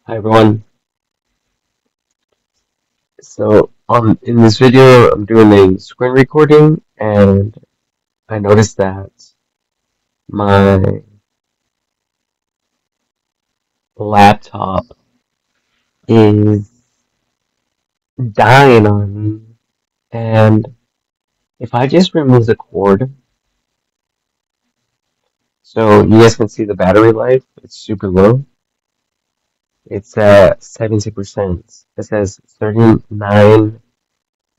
Hi everyone. So in this video I'm doing a screen recording and I noticed that my laptop is dying on me, and if I just remove the cord, so you guys can see the battery life, it's super low. It's at 70%. It says 39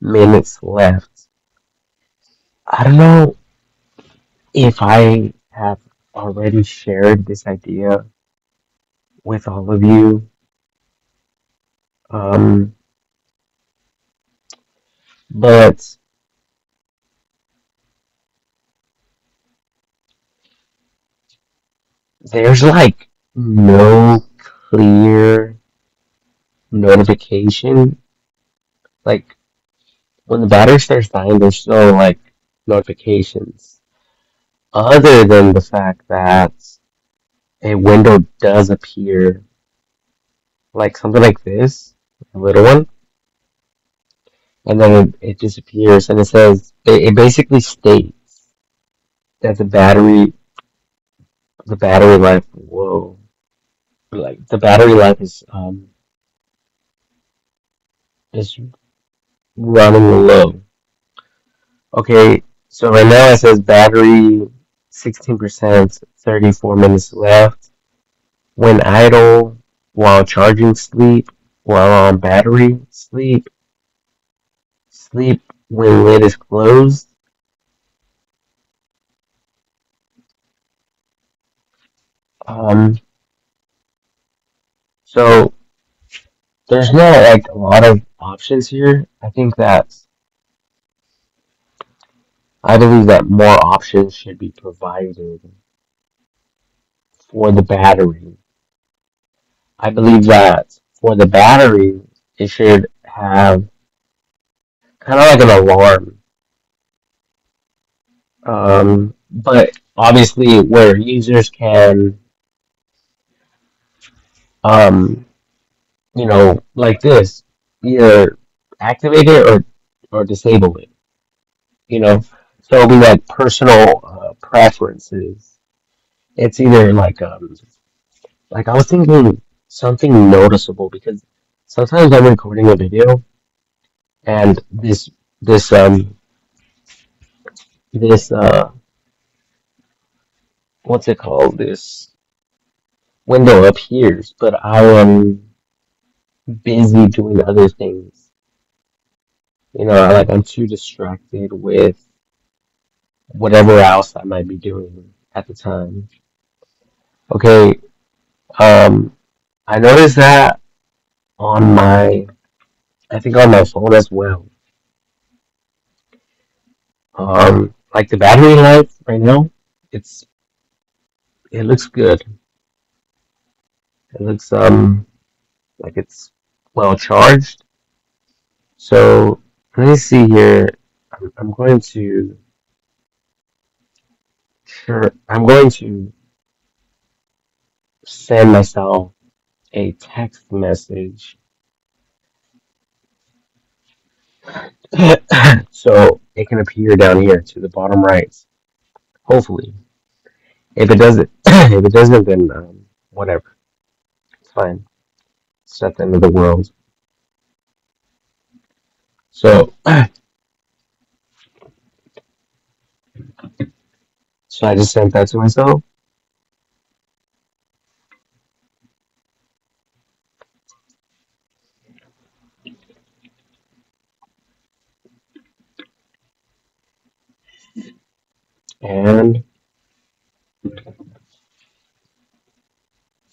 minutes left. I don't know if I have already shared this idea with all of you. Um, but there's like no clear notification. Like when the battery starts dying, there's no like notifications other than the fact that a window does appear, like something like this, a little one, and then it disappears, and it basically states that the battery life, whoa, like the battery life is running low. Okay, so right now it says battery 16%, 34 minutes left. When idle, while charging, sleep. While on battery, sleep. Sleep when lid is closed. Um, so there's not like a lot of options here. I believe that more options should be provided for the battery. I believe that for the battery, it should have kind of like an alarm. But obviously, where users can, um, like this, either activate it or disable it. You know, so it'll be like personal preferences. It's either like I was thinking something noticeable because sometimes I'm recording a video and this what's it called, this window appears, but I am busy doing other things. I'm too distracted with whatever else I might be doing at the time. Okay, um, I noticed that on I think on my phone as well. Like the battery life right now, it's it looks good. It looks like it's well charged. So let me see here. I'm going to I'm going to send myself a text message so it can appear down here to the bottom right. Hopefully, if it doesn't, if it doesn't, then whatever, it's fine. It's not the end of the world. So, so I just sent that to myself, and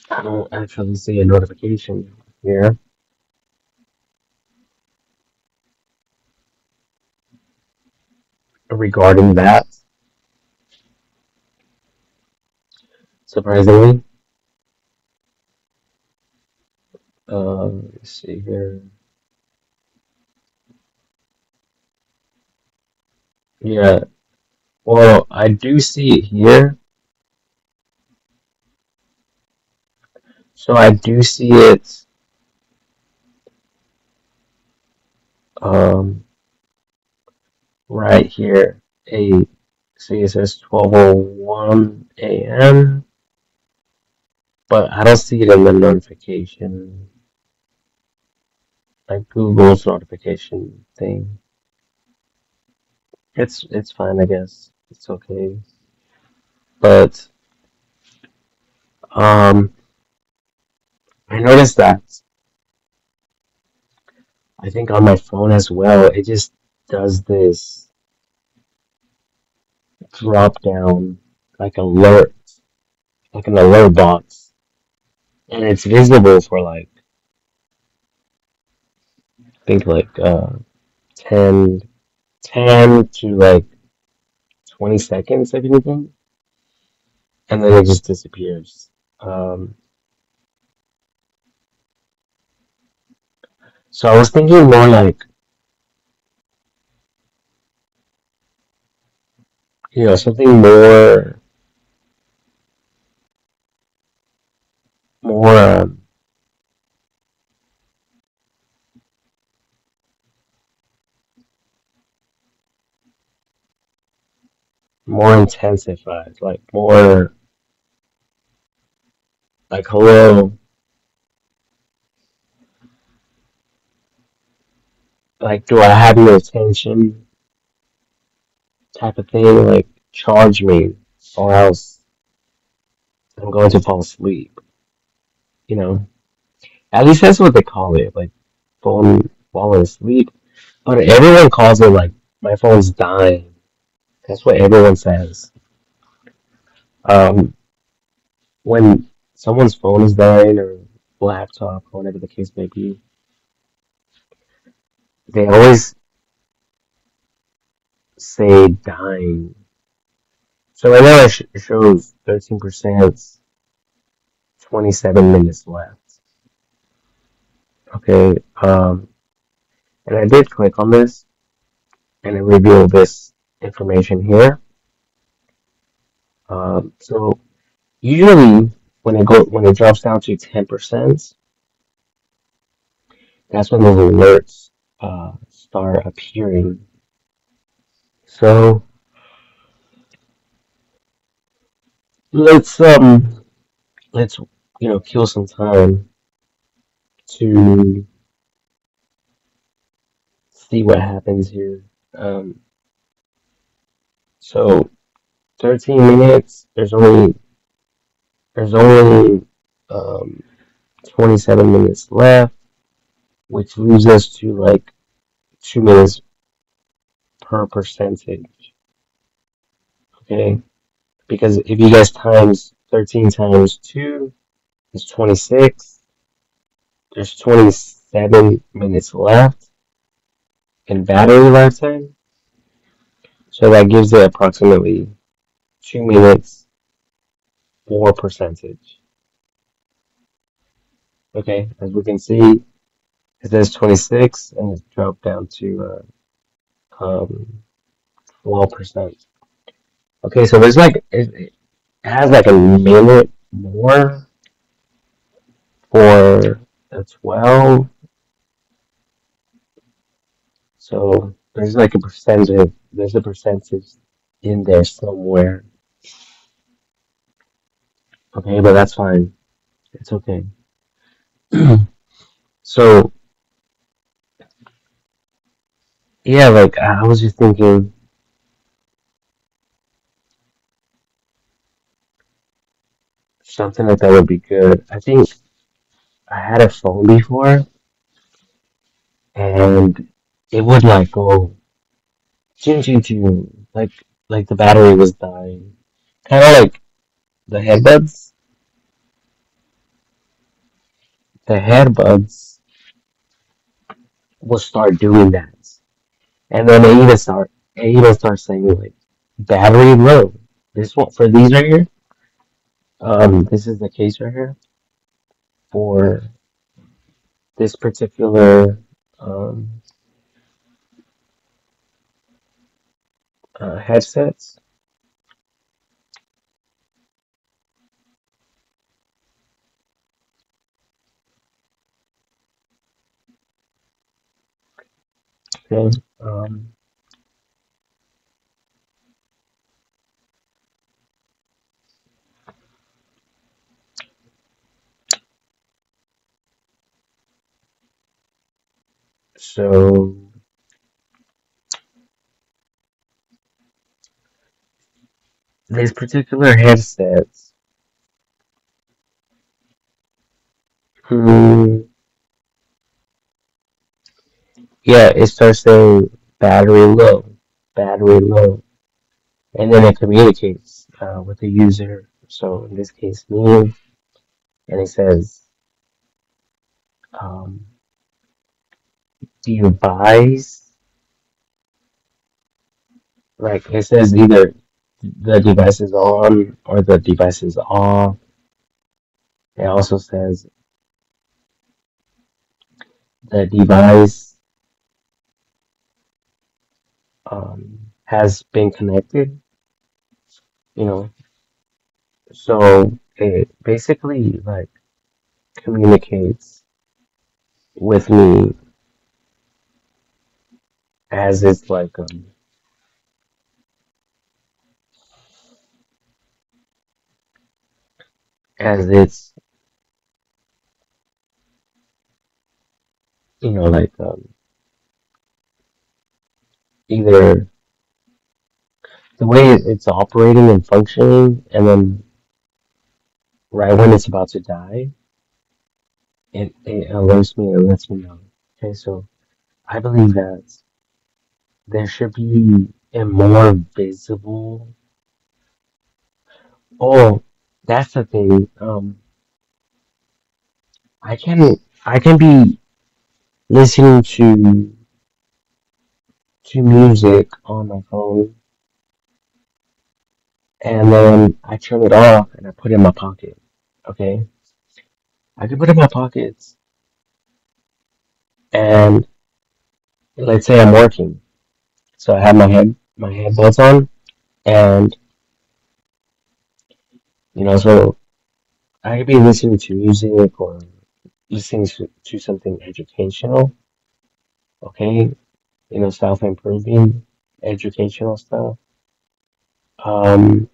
I don't actually see a notification here regarding that. Surprisingly, let's see here. Yeah, well, I do see it here. So I do see it. here a see it says 12:01 a.m., but I don't see it in the notification, like Google's notification thing. It's fine, I guess. It's okay. But um, I noticed that I think on my phone as well, it just does this drop down like alert, like an alert box, and it's visible for like I think like 10, 10 to like 20 seconds, if anything, and then it just disappears. Um, so I was thinking more like, something more, more intensified, like more like, hello, like, do I have your attention type of thing, like, charge me, or else I'm going to fall asleep, you know? At least that's what they call it, like, falling asleep. But everyone calls it, like, my phone's dying. That's what everyone says. Um, when someone's phone is dying, or laptop, or whatever the case may be, they always say dying. So right now it shows 13%, 27 minutes left. Okay, and I did click on this, and it revealed this information here. So usually when it drops down to 10%, that's when those alerts start appearing. So let's um let's kill some time to see what happens here. Um, so 13 minutes. There's only um 27 minutes left, which leaves us to like 2 minutes per percentage. Okay, because if you guys times 13 times 2 is 26. There's 27 minutes left in battery lifetime, so that gives it approximately 2 minutes for percentage. Okay, as we can see, it says 26 and it's dropped down to 12%. Okay, so there's like it has like a minute more for the 12. So there's a percentage in there somewhere. Okay, but that's fine. It's okay. So yeah, like I was just thinking something like that would be good. I think I had a phone before, and it would like go ching ching ching, like the battery was dying. Kind of like the headbuds. The headbuds will start doing that, and then they even start saying like battery low. This one for these right here. This is the case right here for this particular um headsets. Okay. Um, So this particular headset, hmm, yeah, it starts saying battery low, battery low, and then it communicates with the user. So in this case, me, and it says um, device, like it says either the device is on or the device is off. It also says the device has been connected, you know. So it basically like communicates with me as it's like as it's like either the way it's operating and functioning, and then right when it's about to die, it alerts me and lets me know. Okay, so I believe that there should be a more visible. Oh, that's the thing. I can be listening to music on my phone, and then I turn it off and I put it in my pocket. Okay, I can put it in my pockets, and let's say I'm working, so I have my headphones on, and so I could be listening to music or listening to something educational. Okay, self improving, educational stuff. Um,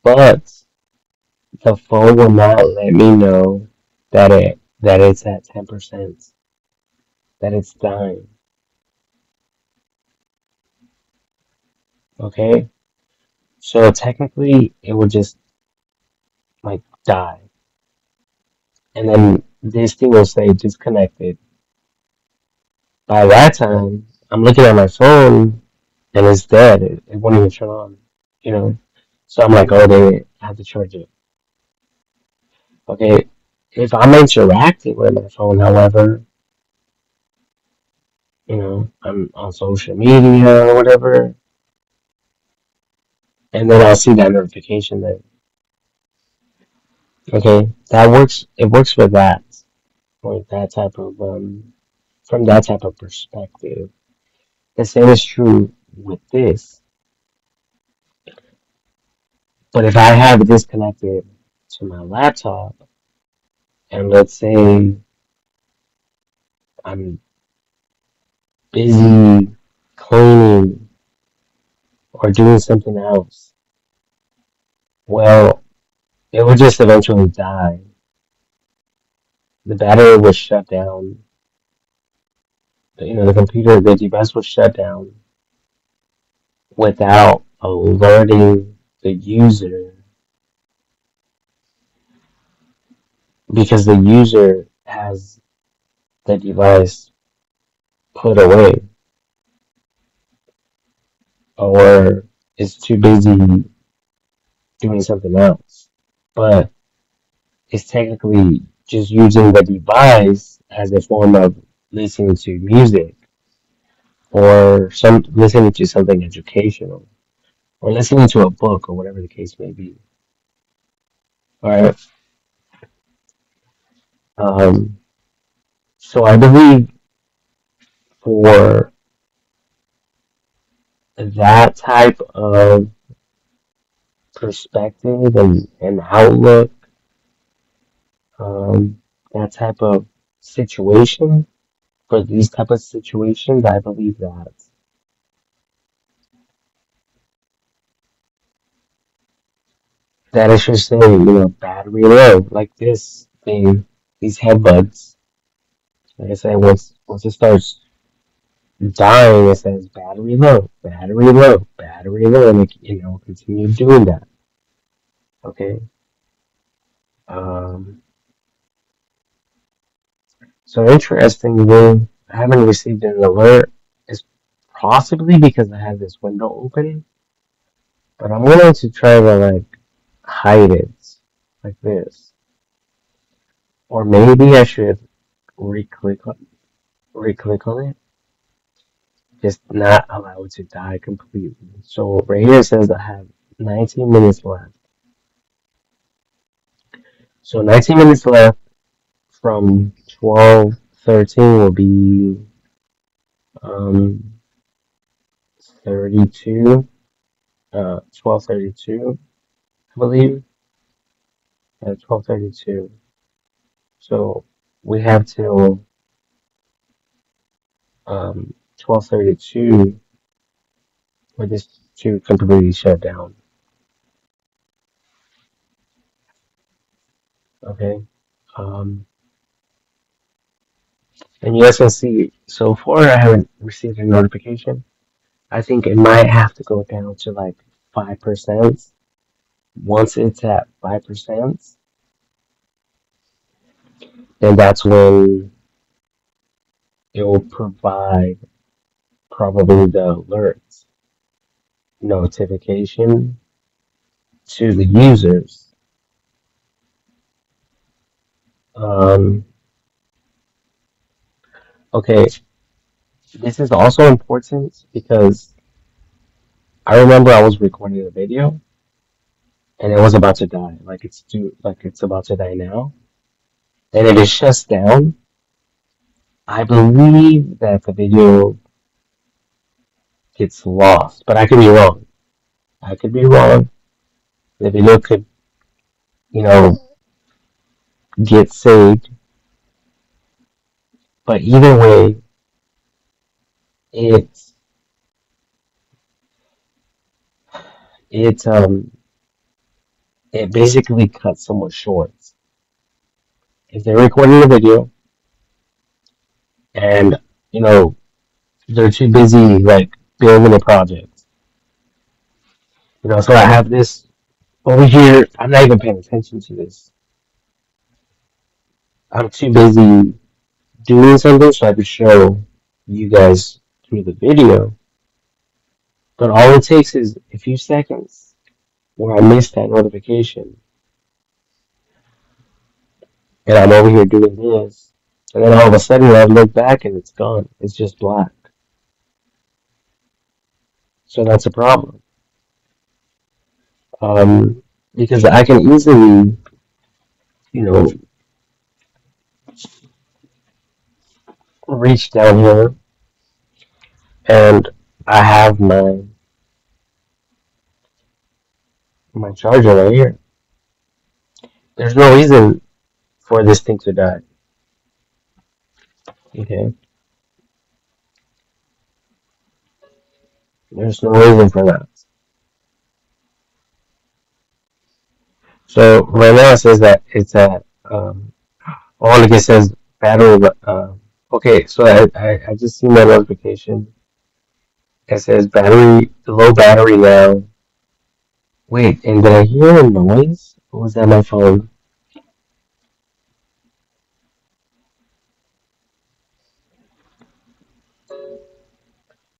but the phone will not let me know that it's at 10%, that it's dying. Okay, so technically it would just like die, and then this thing will say disconnected. By that time, I'm looking at my phone and it's dead. It won't even turn on. You know, so I'm like, oh, they have to charge it. Okay, if I'm interacting with my phone, however, I'm on social media or whatever, and then I'll see that notification there. Okay, that works. It works for that, or that type of from that type of perspective. The same is true with this. But if I have this connected to my laptop, and let's say I'm busy cleaning or doing something else, well, it will just eventually die. The battery will shut down. The computer, the device will shut down without alerting the user, because the user has the device put away or is too busy doing something else. But it's technically just using the device as a form of listening to music or some listening to something educational or listening to a book or whatever the case may be. All right. Um, so I believe for that type of perspective and outlook, that type of situation, for these type of situations, I believe that it should say, battery low, like this thing, these headbuds. Like I said, once it starts dying, it says battery low, battery low, and continue doing that. Okay. Um, so interestingly, I haven't received an alert. It's possibly because I have this window open, but I'm going to try to like hide it like this, or maybe I should re-click on re-click on it, just not allow it to die completely. So right here it says I have 19 minutes left. So 19 minutes left from 12:13 will be 32, 12:32, I believe. 12:32. So we have till 12:32 for this to completely shut down. Okay. Um, and you guys can see so far I haven't received a notification. I think it might have to go down to like 5%. Once it's at 5%, then that's when it will provide probably the alerts notification to the users. Um, okay, this is also important because I remember I was recording a video and it was about to die, like it's about to die now. And if it shuts down, I believe that the video gets lost, but I could be wrong. I could be wrong. The video could, you know, get saved, but either way, it's it it basically cuts someone short. If they're recording a video and you know they're too busy like building a project, so I have this over here. I'm not even paying attention to this. I'm too busy doing something so I could show you guys through the video. But all it takes is a few seconds where I miss that notification and I'm over here doing this, and then all of a sudden I look back and it's gone. It's just black. So that's a problem. Because I can easily, you know, reach down here and I have my charger right here. There's no reason for this thing to die. Okay, there's no reason for that. So right now it says that it's at all it says battery. Okay, so I just seen that notification. It says battery low battery now. Wait, and did I hear a noise? Or was that my phone?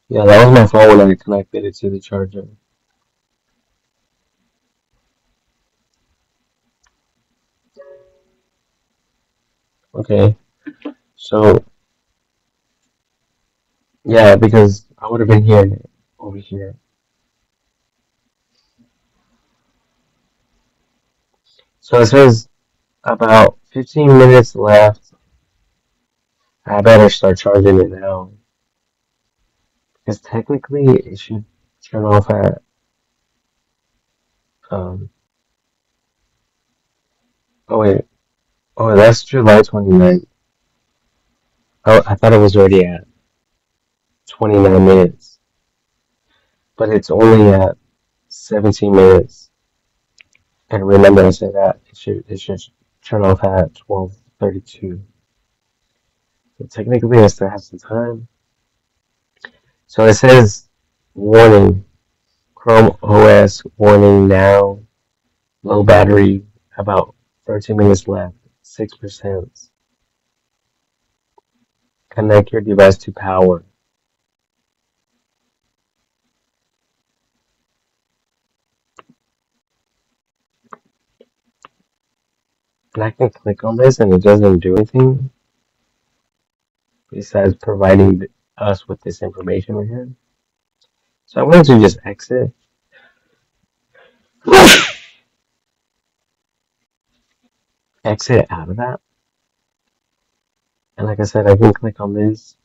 Yeah, that was my phone when I connected it to the charger. Okay, so yeah, because I would have been hearing it over here. So it says about 15 minutes left. I better start charging it now. Because technically it should turn off at, um, oh wait, oh that's July 29th. Oh, I thought it was already at 29 minutes. But it's only at 17 minutes. And remember I said that it should turn off at 12:32. So technically, I still have some time. So it says, warning, Chrome OS warning now, low battery, about 13 minutes left, 6%. Connect your device to power. And I can click on this and it doesn't do anything besides providing us with this information right here. So I'm going to just exit, exit out of that. And like I said, I can click on this.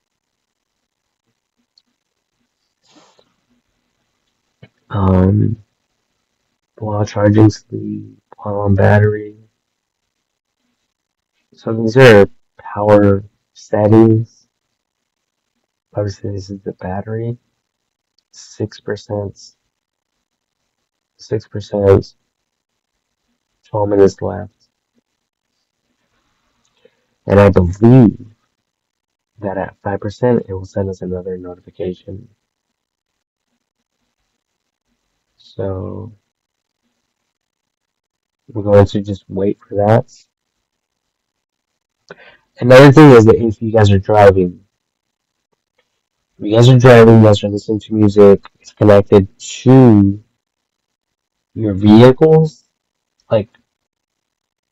Um, while charging sleep, while on battery. So these are power settings. Obviously, this is the battery. 6%, 6%, 12 minutes left. And I believe that at 5%, it will send us another notification. So we're going to just wait for that. Another thing is that if you guys are driving, you guys are listening to music, it's connected to your vehicles, like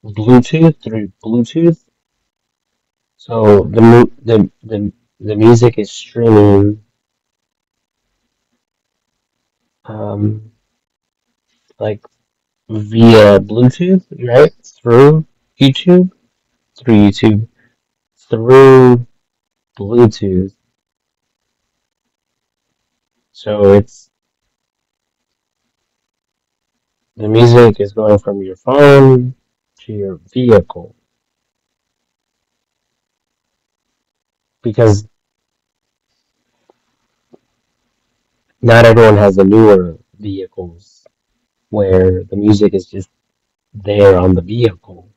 Bluetooth through Bluetooth. So the music is streaming um like via Bluetooth, right? YouTube, through YouTube, through Bluetooth. So it's the music is going from your phone to your vehicle because not everyone has the newer vehicles where the music is just there on the vehicle.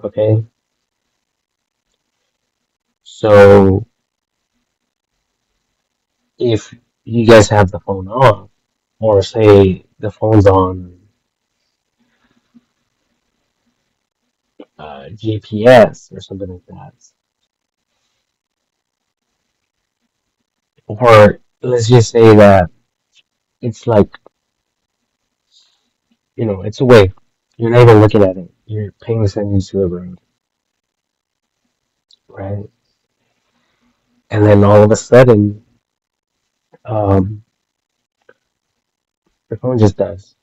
Okay, so if you guys have the phone off, or say the phone's on GPS or something like that, or let's just say that it's like, it's away. You're not even looking at it. You're paying attention to the road, right? And then all of a sudden, um, the phone just does.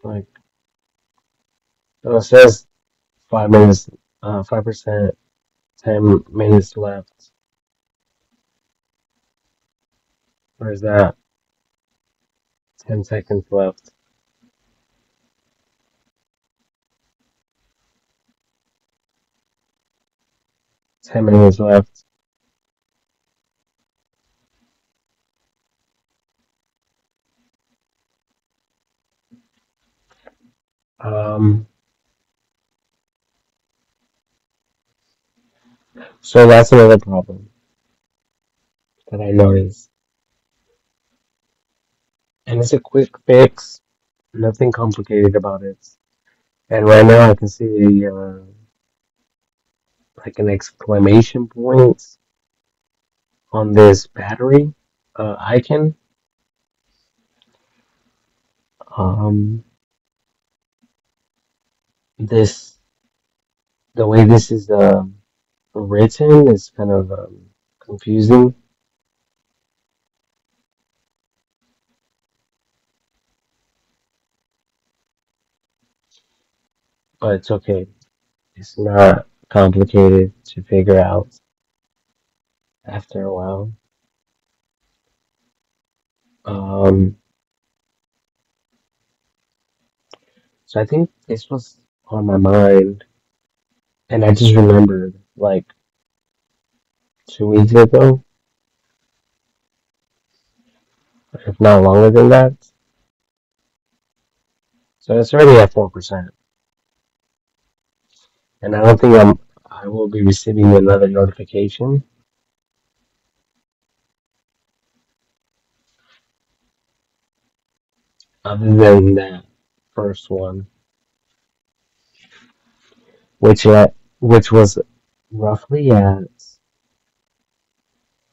Like, so it says 5 minutes, 5%, 10 minutes left. Where's that? 10 seconds left. 10 minutes left. Um, so that's another problem that I noticed. And it's a quick fix, nothing complicated about it. And right now I can see like an exclamation point on this battery icon. Um, this the way this is written is kind of confusing, but it's okay. It's not complicated to figure out after a while. Um, so I think this was on my mind, and I just remembered like 2 weeks ago, if not longer than that. So it's already at 4%, and I will be receiving another notification other than that first one, which was roughly at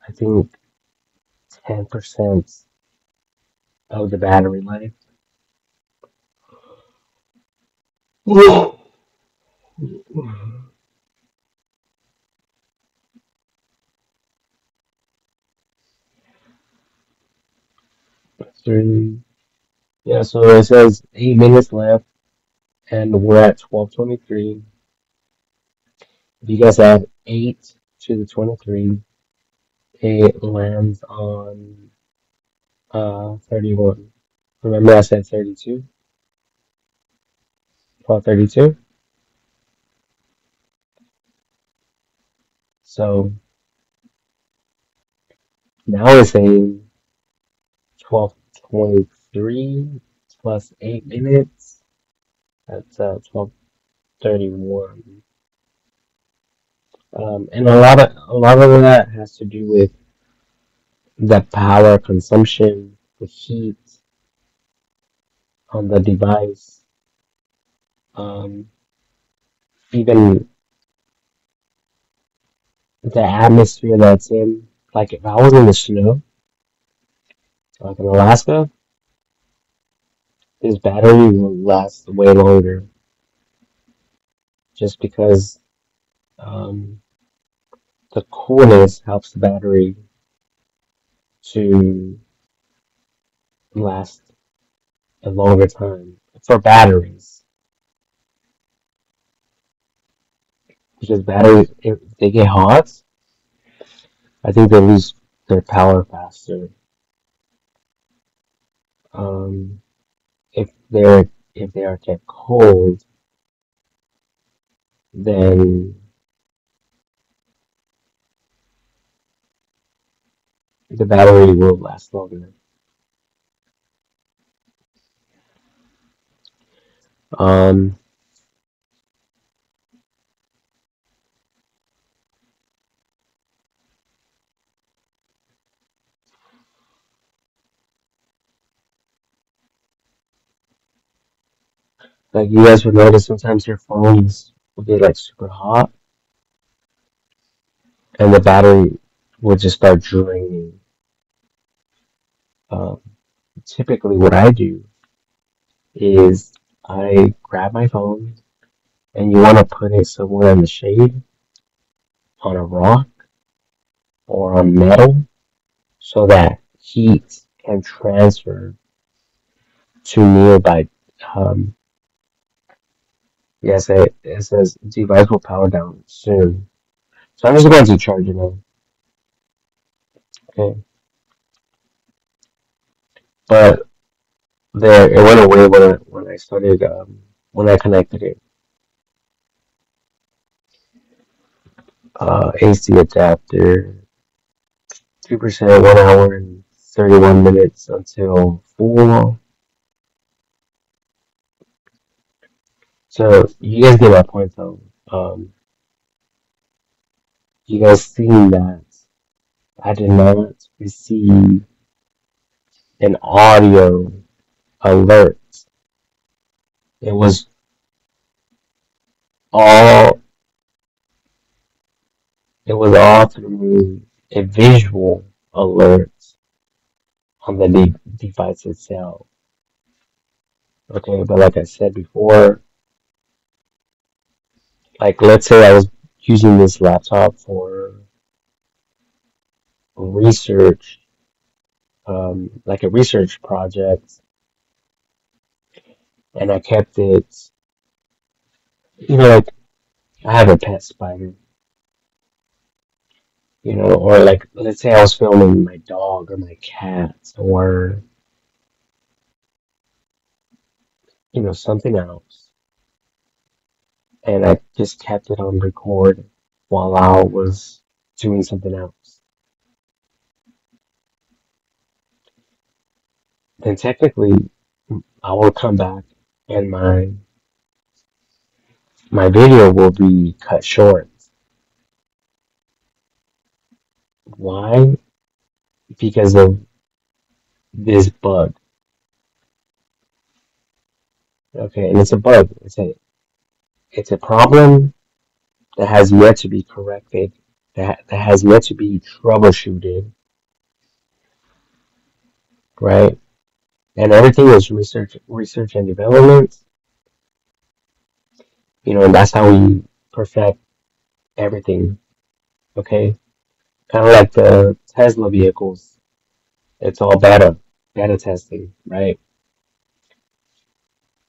I think 10% of the battery life. Three. Yeah, so it says 8 minutes left, and we're at 12:23. If you guys add 8 to the 23, it lands on 31. Remember I said 32? 12:32. So now it's saying 12:23 plus 8 minutes. That's 12:31. And a lot of that has to do with the power consumption, the heat on the device, um, even the atmosphere that's in. Like if I was in the snow, like in Alaska, this battery will last way longer just because um, the coolness helps the battery to last a longer time for batteries. Because batteries, if they get hot, I think they lose their power faster. Um, if they are kept cold, then the battery will last longer. Um, like you guys would notice sometimes your phones will get like super hot and the battery will just start draining. Um, Typically what I do is I grab my phone and you want to put it somewhere in the shade on a rock or on metal so that heat can transfer to nearby. Um, yes, it says device will power down soon. So I'm just going to charge it now. Okay, but there it went away when I started when I connected it. AC adapter, 2%, 1 hour and 31 minutes until full. So you guys get my point though. You guys seen that I did not receive an audio alert. It was all it was all through a visual alert on the device itself. Okay, but like I said before, like let's say I was using this laptop for research, like a research project, and I kept it, like I have a pet spider, or like let's say I was filming my dog or my cat or something else, and I just kept it on record while I was doing something else. Then technically, I will come back and my video will be cut short. Why? Because of this bug. Okay, and it's a bug. It's a problem that has yet to be corrected. That has yet to be troubleshooted, right? And everything is research and development. And that's how we perfect everything. Okay, kind of like the Tesla vehicles. It's all beta testing, right?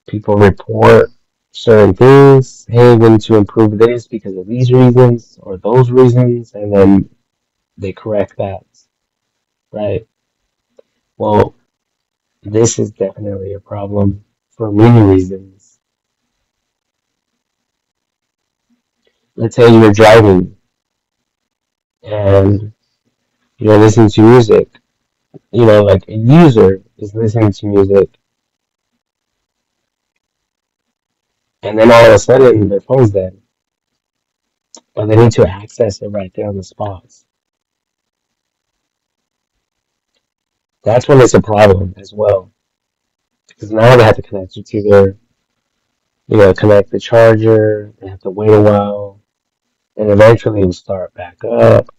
People report certain things. Hey, we need to improve this because of these reasons or those reasons, and then they correct that, right? Well, this is definitely a problem for many reasons. Let's say you're driving and you're listening to music. Like a user is listening to music, and then all of a sudden their phone's dead, but they need to access it right there on the spot. That's when it's a problem as well, because now they have to connect you to connect the charger. They have to wait a while, and eventually it'll start back up,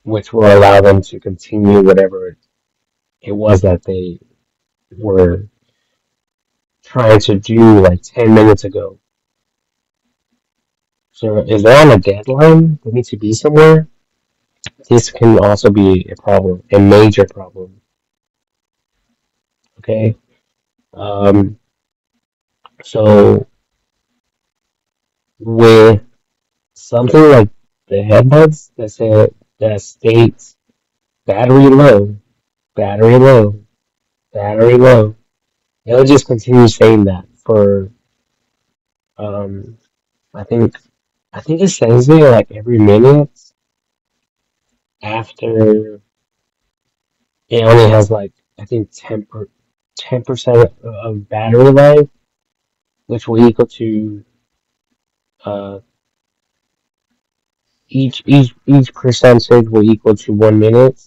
which will allow them to continue whatever it was that they were trying to do like 10 minutes ago. So if they're on a deadline, they need to be somewhere. This can also be a problem, a major problem. Okay. Um, so with something like the headbuds that states battery low, battery low, battery low, it'll just continue saying that for um I think I think it says there like every minute after it only has like I think 10% of battery life, which will equal to uh each percentage will equal to 1 minute.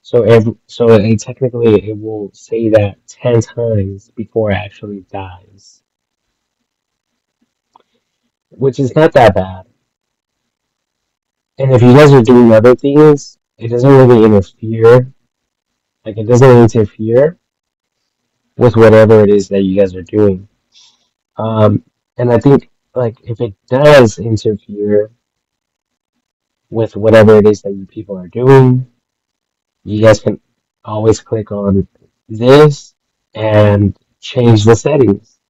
Technically it will say that 10 times before it actually dies, which is not that bad. And if you guys are doing other things, it doesn't really interfere. Like it doesn't interfere with whatever it is that you guys are doing. Um, and I think like if it does interfere with whatever it is that you people are doing, you guys can always click on this and change the settings.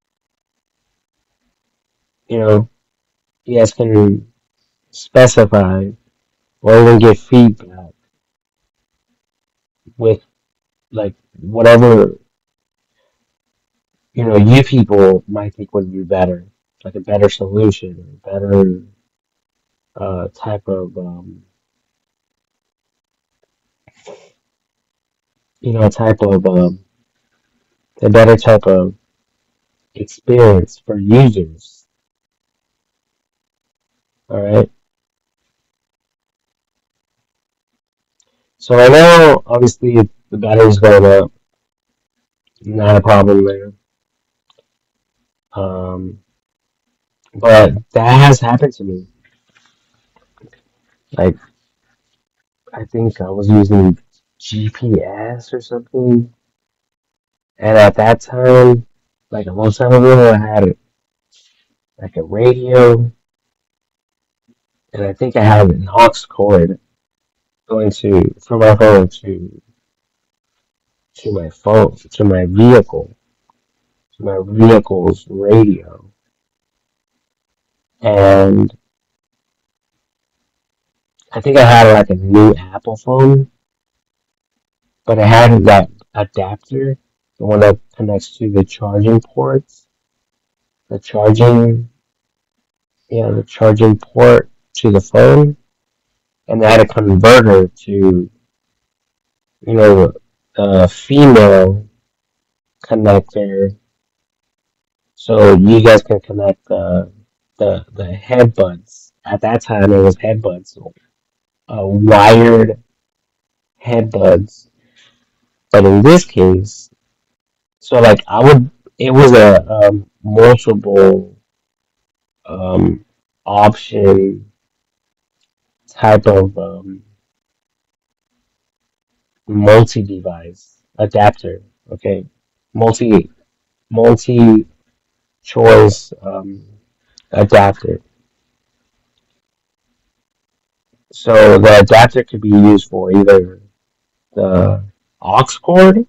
You know, you guys can specify or even give feedback with like whatever you people might think would be better, like a better solution, a better type of type of a better type of experience for users. All right. So right now, obviously, the battery's going up, not a problem there. Um, but that has happened to me. Like I think I was using GPS or something, and at that time, like a long time ago, I had like a radio, and I think I had an aux cord going to from my phone to my phone to my vehicle's radio, and I think I had like a new Apple phone, but it had that adapter, the one that connects to the charging ports, the charging, the charging port to the phone, and they had a converter to, you know, the female connector, so you guys can connect the headbuds. At that time, it was headbuds wired headbuds. But in this case, so like it was a multiple um, option type of multi-device adapter. Okay, multi multi choice adapter. So the adapter could be used for either the aux cord,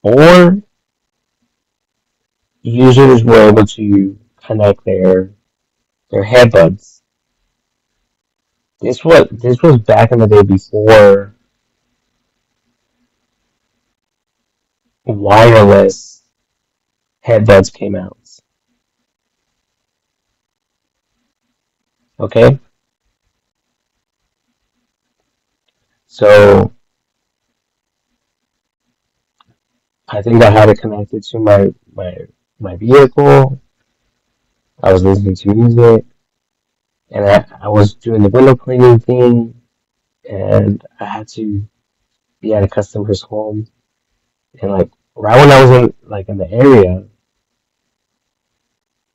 or users were able to connect their headbuds. This was back in the day before wireless headbuds came out. Okay, so I think I had it connected to my vehicle. I was listening to music, and I was doing the window cleaning thing, and I had to be at a customer's home, and like right when I was in the area,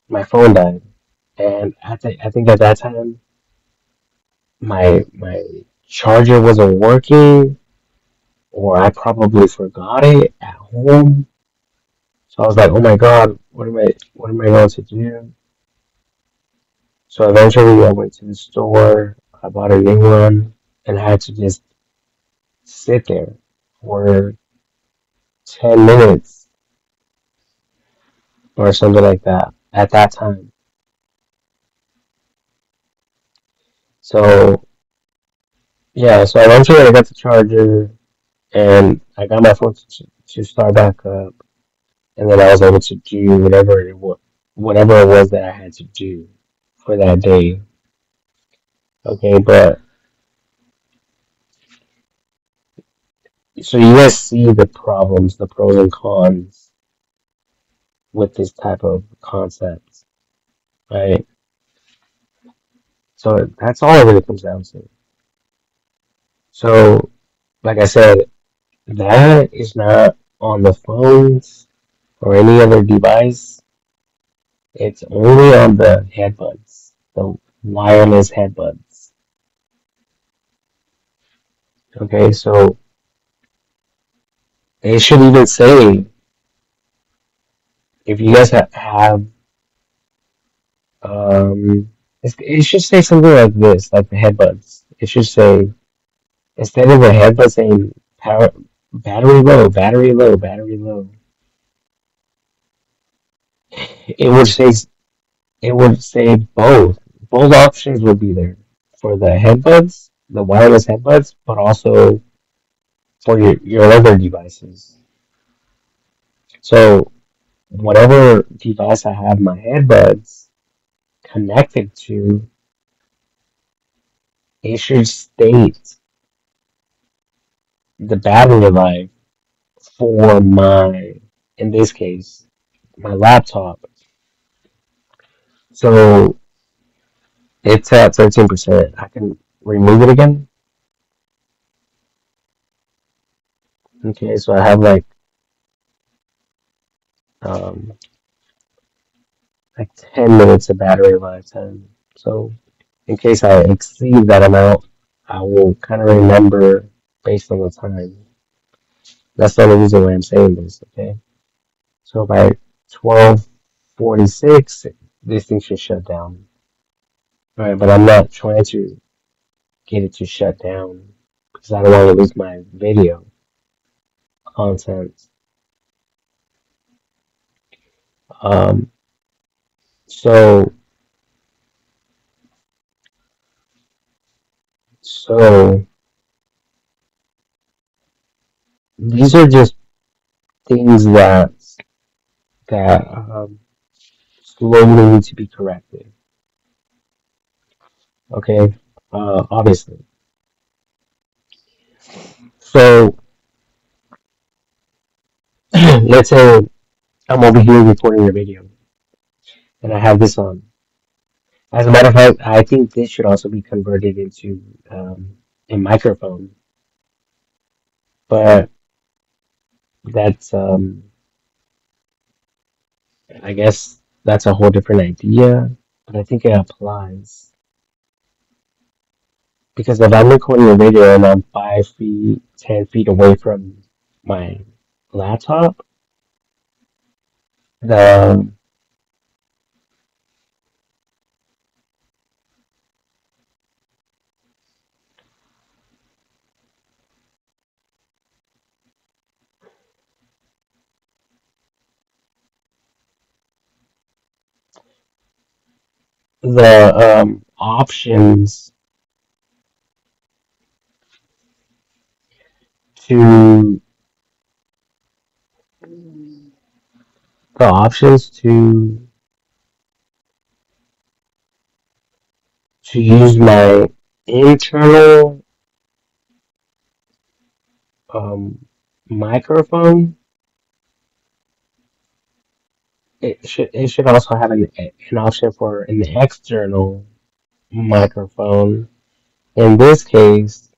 my phone died, and I think at that time my charger wasn't working, or I probably forgot it at home. So I was like, oh my God, what am I going to do? So eventually I went to the store, I bought a new one, and I had to just sit there for 10 minutes or something like that at that time. So yeah, so eventually I got the charger, and I got my phone to start back up, and then I was able to do whatever it was that I had to do for that day. Okay, but so you guys see the problems, the pros and cons with this type of concept, right? So that's all it really comes down to. So, like I said, that is not on the phones or any other device. It's only on the headbuds, the wireless headbuds. Okay, so it should even say, if you guys have it should say something like this, like the headbuds. It should say, instead of the headbud saying power, battery low, battery low, battery low, it would say both. Both options would be there for the headbuds, the wireless headbuds, but also for your other devices. So whatever device I have my headbuds connected to, it should state the battery life for in this case, my laptop. So it's at 13%. I can remove it again. Okay, so I have um, like 10 minutes of battery lifetime. So in case I exceed that amount, I will kind of remember based on the time. That's the only reason why I'm saying this, okay? So by 12:46, this thing should shut down. All right, but I'm not trying to get it to shut down because I don't want to lose my video content. Um, so so these are just things that slowly need to be corrected. Okay, obviously. So let's say I'm over here recording a video and I have this on. As a matter of fact, I think this should also be converted into a microphone, but that's I guess that's a whole different idea. But I think it applies because if I'm recording a video and I'm 5 feet, 10 feet away from my laptop, the options to the options to use my internal um, microphone. It should also have an option for an external microphone. In this case,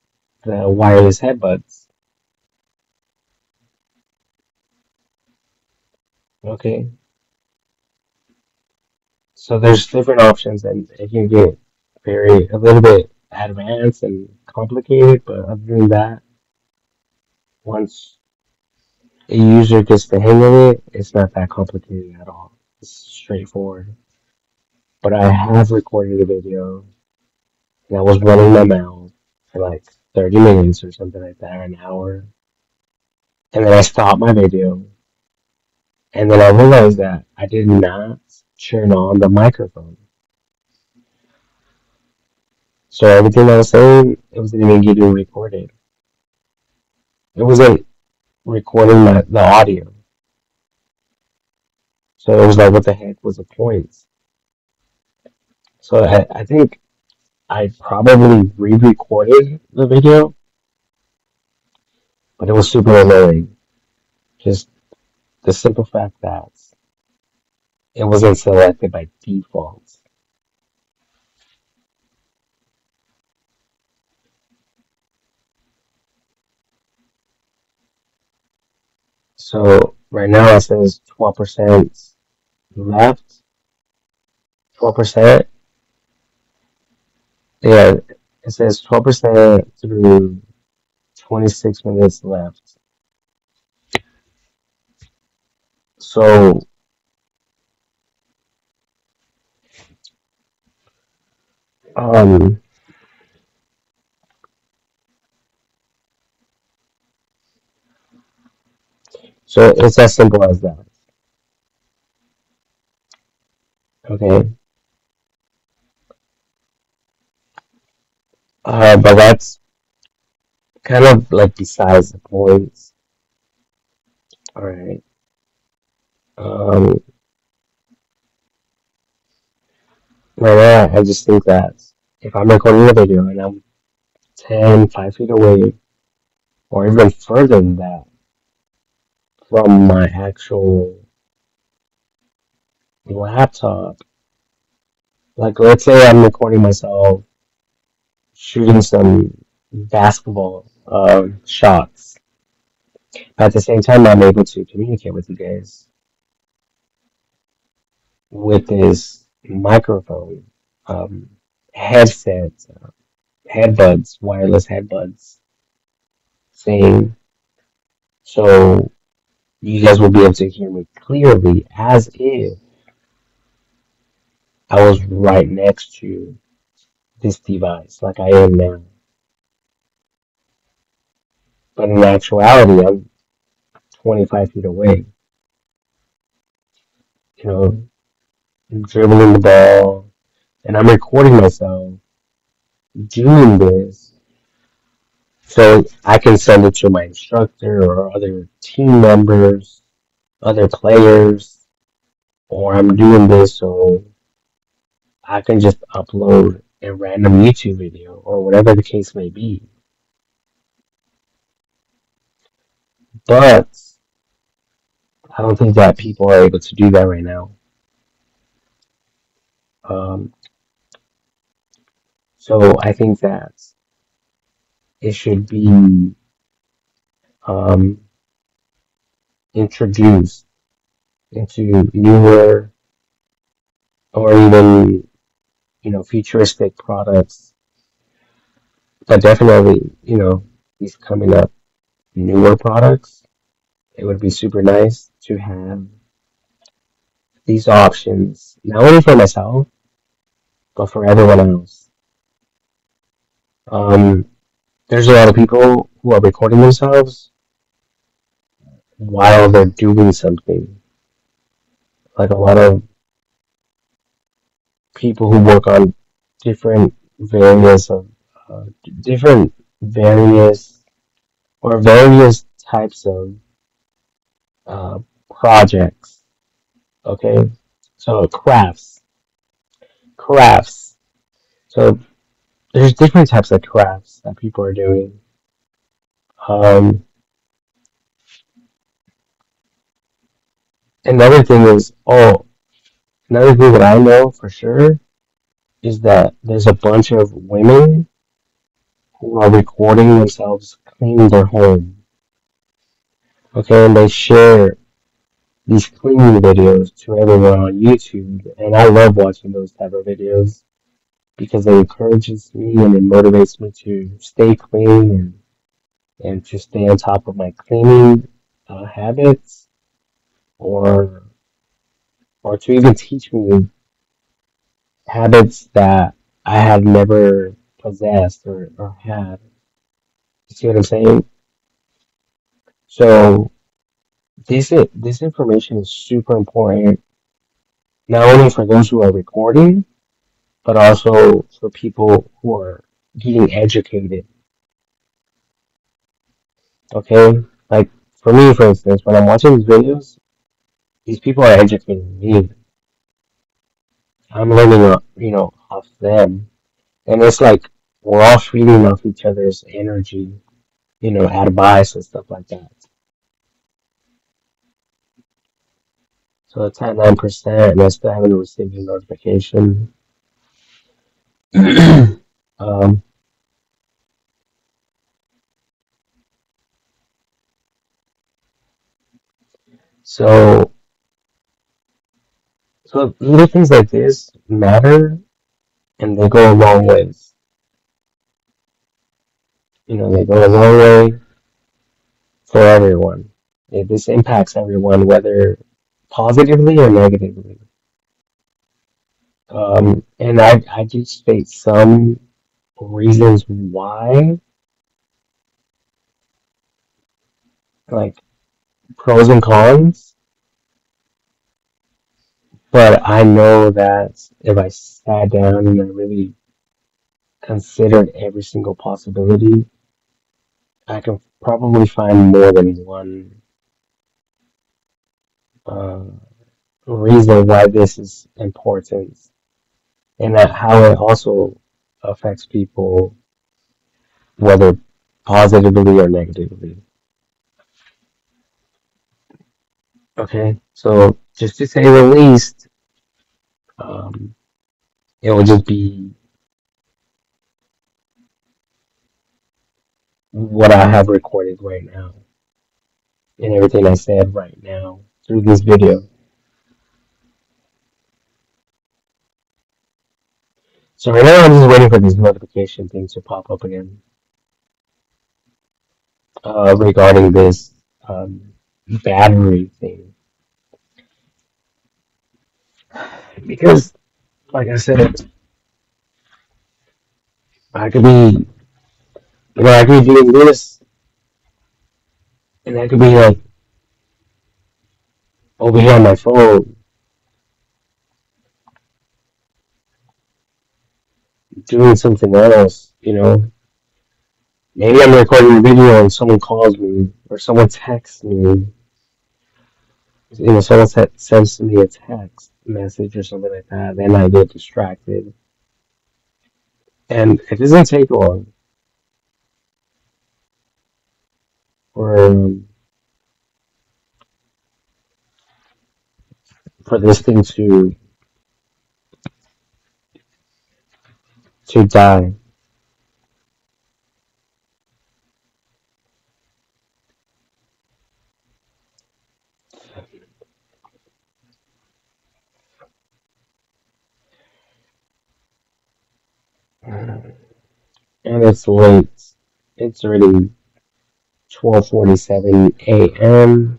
the wireless headbuds. Okay, so there's different options, and it can get very a little bit advanced and complicated. But other than that, once a user gets the hang of it, it's not that complicated at all. It's straightforward. But I have recorded a video and I was running my mouth for like 30 minutes or something like that, or an hour. And then I stopped my video. And then I realized that I did not turn on the microphone. So everything I was saying, it wasn't even getting recorded. It wasn't recording the audio. So it was like, what the heck was the point? So I think I probably re-recorded the video, but it was super annoying. Just the simple fact that it wasn't selected by default. So right now it says 12% left, 12%. Yeah, it says 12% through 26 minutes left. So, um, so it's as simple as that. Okay. But that's kind of like besides the point. All right. Um, right now, I just think that if I'm recording a video and I'm 5 feet away, or even further than that from my actual laptop, like let's say I'm recording myself shooting some basketball shots. At the same time, I'm able to communicate with you guys with this microphone, um, headset, headbuds, wireless headbuds thing. So you guys will be able to hear me clearly as if I was right next to this device, like I am now. But in actuality, I'm 25 feet away, you know, dribbling the ball, and I'm recording myself doing this so I can send it to my instructor or other team members, other players, or I'm doing this so I can just upload a random YouTube video or whatever the case may be. But I don't think that people are able to do that right now. Um, So I think that it should be um, introduced into newer or even futuristic products, but definitely these coming up newer products. It would be super nice to have these options, not only for myself, but for everyone else. Um, there's a lot of people who are recording themselves while they're doing something. Like a lot of people who work on different various of different various or various types of uh, projects. Okay, so crafts. So there's different types of crafts that people are doing. Um, another thing is, another thing that I know for sure is that there's a bunch of women who are recording themselves cleaning their home. Okay, and they share these cleaning videos to everyone on YouTube, and I love watching those type of videos because it encourages me and it motivates me to stay clean and to stay on top of my cleaning habits, or to even teach me habits that I had never possessed or had. You see what I'm saying? So this information is super important, not only for those who are recording, but also for people who are getting educated. Okay, like for me, for instance, when I'm watching these videos, these people are educating me. I'm learning, off them, and it's like we're all feeding off each other's energy, advice and stuff like that. So it's at 9%, and I still haven't received a notification. um, so little things like this matter, and they go a long ways. They go a long way for everyone. This impacts everyone, whether positively or negatively. And I do state some reasons why, like pros and cons, but I know that if I sat down and I really considered every single possibility, I can probably find more than one uh, reason why this is important, and that how it also affects people, whether positively or negatively. Okay, so just to say the least, um, it will just be what I have recorded right now and everything I said right now through this video. So right now I'm just waiting for this notification thing to pop up again regarding this um, battery thing. Because, like I said, I could be, I could be doing this, and I could be like over here on my phone doing something else. Maybe I'm recording a video and someone calls me or someone texts me. Someone sends me a text message or something like that. Then I get distracted, and it doesn't take long for this thing to die. And it's late. It's already 12:47 a.m.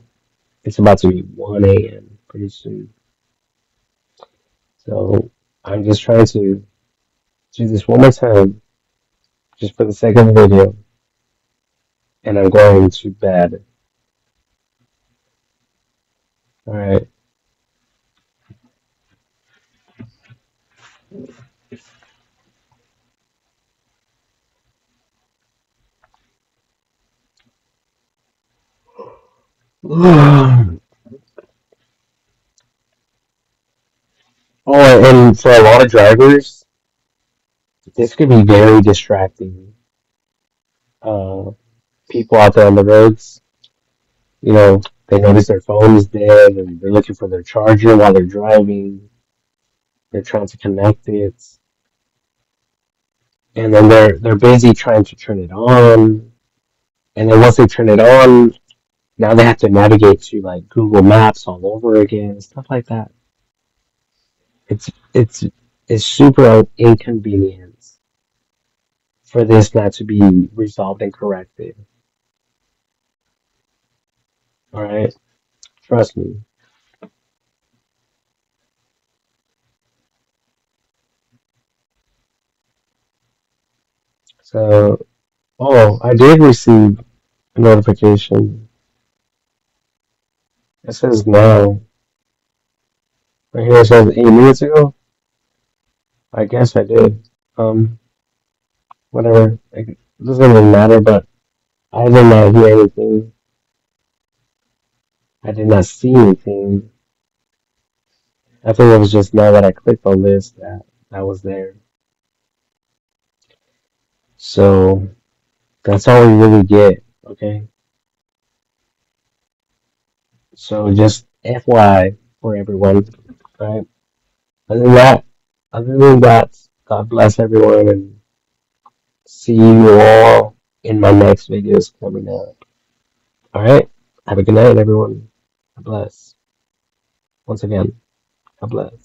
It's about to be 1 a.m. pretty soon. So I'm just trying to do this one more time, just for the sake of the video, and I'm going to bed. Alright. Oh, and for a lot of drivers, this could be very distracting. Uh, People out there on the roads, you know, they notice their phone is dead and they're looking for their charger while they're driving. They're trying to connect it, and then they're busy trying to turn it on. And then once they turn it on, now they have to navigate to like Google Maps all over again, stuff like that. It's it's it's super inconvenient for this not to be resolved and corrected. All right, trust me. So, oh, I did receive a notification. It says now. Right here it says 8 minutes ago. I guess I did. Whatever. It doesn't even matter, but I did not hear anything. I did not see anything. I think it was just now that I clicked on this that was there. So that's all we really get, okay? So just FYI for everyone, right? Other than that, other than that, God bless everyone and see you all in my next videos coming up. All right? Have a good night, everyone. God bless. Once again, God bless.